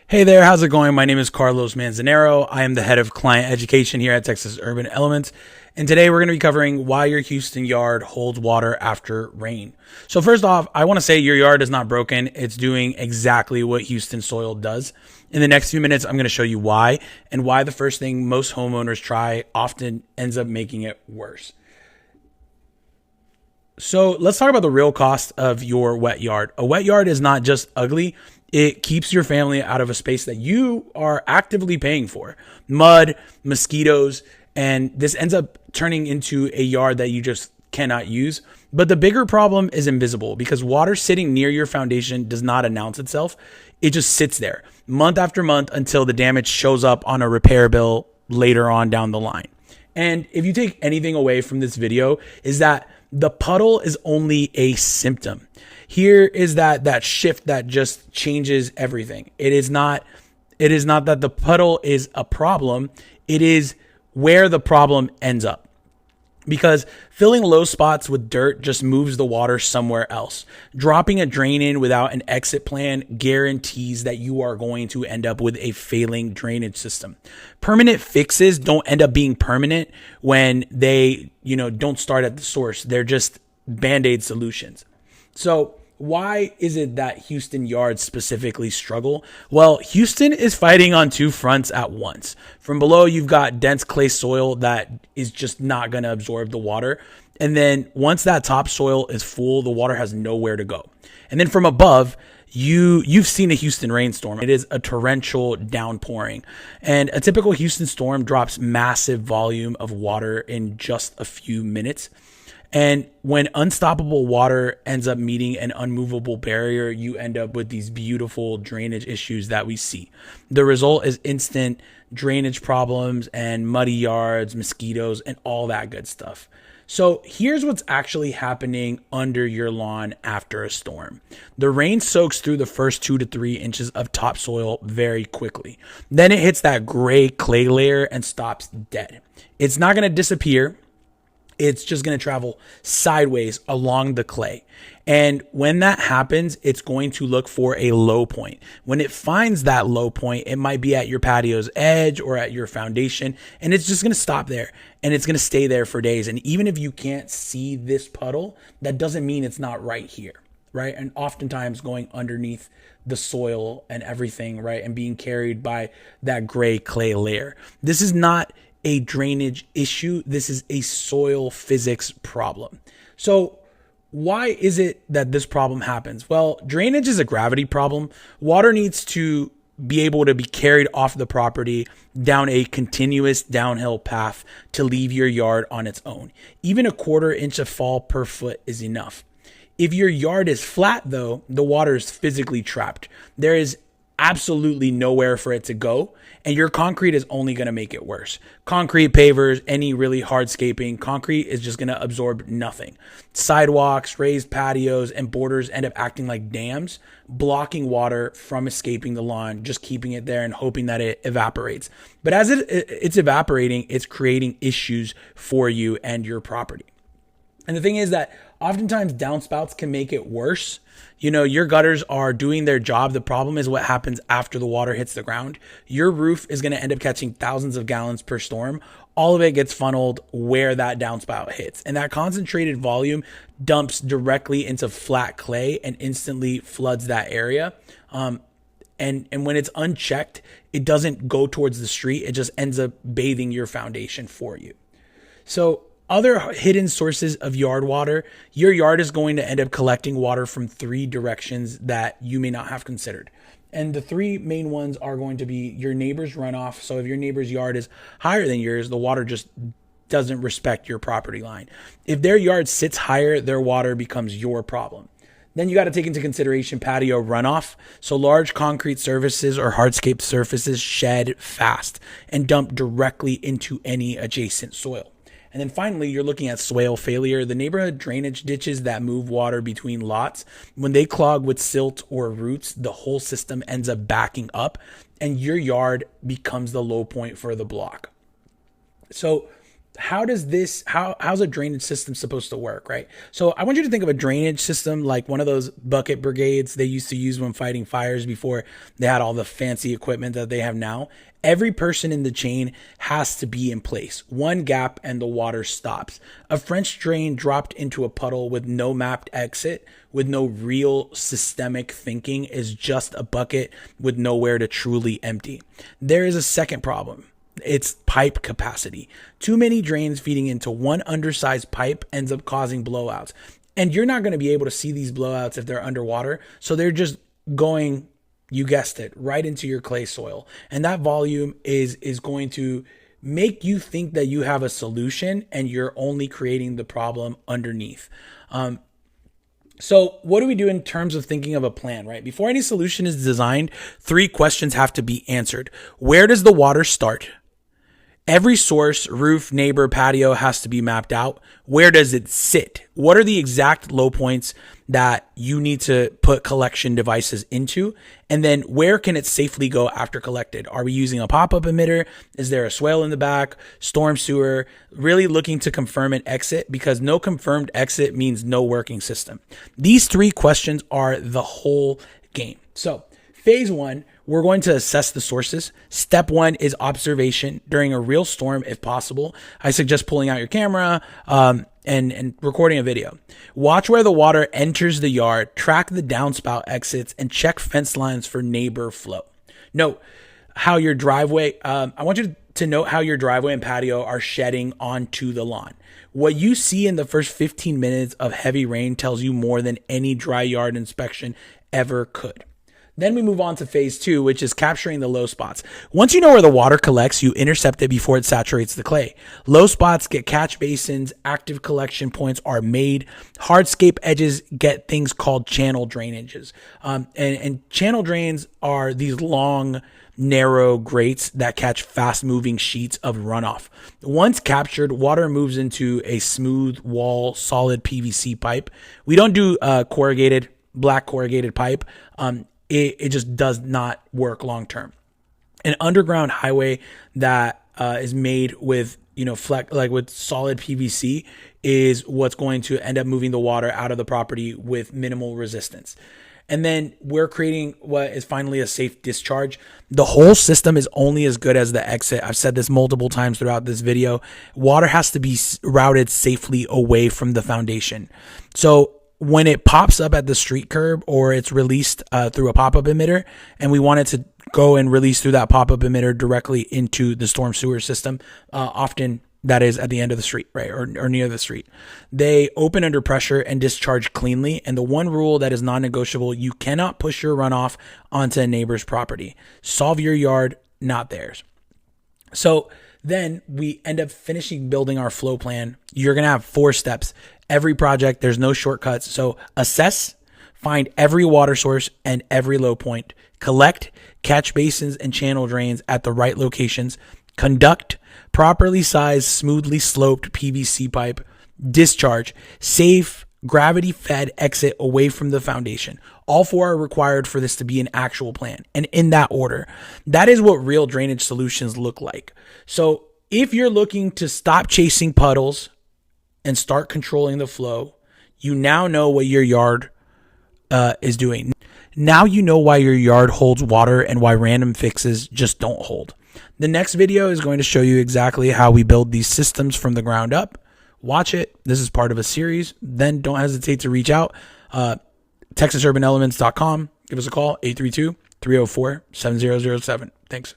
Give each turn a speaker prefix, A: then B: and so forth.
A: Hey there, how's it going? My name is Carlos Manzanero. I am the head of client education here at Texas Urban Elements. And today we're going to be covering why your Houston yard holds water after rain. So first off, I want to say your yard is not broken. It's doing exactly what Houston soil does. In the next few minutes, I'm going to show you why, and why the first thing most homeowners try often ends up making it worse. So let's talk about the real cost of your wet yard. A wet yard is not just ugly. It keeps your family out of a space that you are actively paying for. Mud, mosquitoes, and this ends up turning into a yard that you just cannot use. But the bigger problem is invisible because water sitting near your foundation does not announce itself. It just sits there month after month until the damage shows up on a repair bill later on down the line. And if you take anything away from this video, is that the puddle is only a symptom. Here is that shift that just changes everything. It is not that the puddle is a problem. It is where the problem ends up. Because filling low spots with dirt just moves the water somewhere else. Dropping a drain in without an exit plan guarantees that you are going to end up with a failing drainage system. Permanent fixes don't end up being permanent when they, don't start at the source. They're just Band-Aid solutions. So why is it that Houston yards specifically struggle? Well, Houston is fighting on two fronts at once. From below, you've got dense clay soil that is just not going to absorb the water. And then once that topsoil is full, the water has nowhere to go. And then from above, you've seen a Houston rainstorm. It is a torrential downpouring. And a typical Houston storm drops massive volume of water in just a few minutes. And when unstoppable water ends up meeting an unmovable barrier, you end up with these beautiful drainage issues that we see. The result is instant drainage problems and muddy yards, mosquitoes, and all that good stuff. So here's what's actually happening under your lawn after a storm. The rain soaks through the first 2 to 3 inches of topsoil very quickly. Then it hits that gray clay layer and stops dead. It's not going to disappear. It's just going to travel sideways along the clay. And when that happens, it's going to look for a low point. When it finds that low point, it might be at your patio's edge or at your foundation, and it's just going to stop there and it's going to stay there for days. And even if you can't see this puddle, that doesn't mean it's not right here, right? And oftentimes going underneath the soil and everything, right? And being carried by that gray clay layer. This is not a drainage issue. This is a soil physics problem. So why is it that this problem happens? Well, drainage is a gravity problem. Water needs to be able to be carried off the property down a continuous downhill path to leave your yard on its own. Even a 1/4 inch of fall per foot is enough. If your yard is flat, though, the water is physically trapped. There is absolutely nowhere for it to go, and your concrete is only going to make it worse. Concrete pavers, any really hardscaping, concrete is just going to absorb nothing. Sidewalks, raised patios, and borders end up acting like dams, blocking water from escaping the lawn, just keeping it there and hoping that it evaporates. But as it's evaporating, it's creating issues for you and your property. And the thing is that oftentimes downspouts can make it worse. Your gutters are doing their job. The problem is what happens after the water hits the ground. Your roof is going to end up catching thousands of gallons per storm. All of it gets funneled where that downspout hits. And that concentrated volume dumps directly into flat clay and instantly floods that area. And when it's unchecked, it doesn't go towards the street. It just ends up bathing your foundation for you. So other hidden sources of yard water, your yard is going to end up collecting water from 3 directions that you may not have considered. And the 3 main ones are going to be your neighbor's runoff. So if your neighbor's yard is higher than yours, the water just doesn't respect your property line. If their yard sits higher, their water becomes your problem. Then you got to take into consideration patio runoff. So large concrete surfaces or hardscape surfaces shed fast and dump directly into any adjacent soil. And then finally, you're looking at swale failure. The neighborhood drainage ditches that move water between lots, when they clog with silt or roots, the whole system ends up backing up and your yard becomes the low point for the block. So how's a drainage system supposed to work, right? So I want you to think of a drainage system like one of those bucket brigades they used to use when fighting fires before they had all the fancy equipment that they have now. Every person in the chain has to be in place. One gap and the water stops. A French drain dropped into a puddle with no mapped exit, with no real systemic thinking, is just a bucket with nowhere to truly empty. There is a second problem. It's pipe capacity. Too many drains feeding into one undersized pipe ends up causing blowouts. And you're not going to be able to see these blowouts if they're underwater. So they're just going, you guessed it, right into your clay soil. And that volume is going to make you think that you have a solution and you're only creating the problem underneath. So what do we do in terms of thinking of a plan, right? Before any solution is designed, 3 questions have to be answered. Where does the water start? Every source, roof, neighbor, patio has to be mapped out. Where does it sit? What are the exact low points that you need to put collection devices into? And then where can it safely go after collected? Are we using a pop-up emitter? Is there a swale in the back? Storm sewer? Really looking to confirm an exit, because no confirmed exit means no working system. These 3 questions are the whole game. So phase 1, we're going to assess the sources. Step 1 is observation during a real storm, if possible. I suggest pulling out your camera and recording a video. Watch where the water enters the yard, track the downspout exits, and check fence lines for neighbor flow. Note how your driveway, I want you to note how your driveway and patio are shedding onto the lawn. What you see in the first 15 minutes of heavy rain tells you more than any dry yard inspection ever could. Then we move on to phase 2, which is capturing the low spots. Once you know where the water collects, you intercept it before it saturates the clay. Low spots get catch basins, active collection points are made. Hardscape edges get things called channel drainages. And channel drains are these long, narrow grates that catch fast-moving sheets of runoff. Once captured, water moves into a smooth wall, solid PVC pipe. We don't do black corrugated pipe. It just does not work long term. An underground highway that is made with with solid PVC is what's going to end up moving the water out of the property with minimal resistance. And then we're creating what is finally a safe discharge. The whole system is only as good as the exit. I've said this multiple times throughout this video. Water has to be routed safely away from the foundation. So when it pops up at the street curb or it's released through a pop-up emitter, and we want it to go and release through that pop-up emitter directly into the storm sewer system, often that is at the end of the street, right, or near the street, they open under pressure and discharge cleanly. And the one rule that is non-negotiable: you cannot push your runoff onto a neighbor's property. Solve your yard, not theirs. So then we end up finishing building our flow plan. You're going to have 4 steps. Every project, there's no shortcuts. So assess, find every water source and every low point, collect catch basins and channel drains at the right locations, conduct properly sized, smoothly sloped PVC pipe, discharge, safe, gravity-fed exit away from the foundation. All 4 are required for this to be an actual plan, and in that order. That is what real drainage solutions look like. So if you're looking to stop chasing puddles and start controlling the flow, you now know what your yard is doing. Now you know why your yard holds water and why random fixes just don't hold. The next video is going to show you exactly how we build these systems from the ground up. Watch it. This is part of a series. Then don't hesitate to reach out. TexasUrbanElements.com. Give us a call, 832-304-7007. Thanks.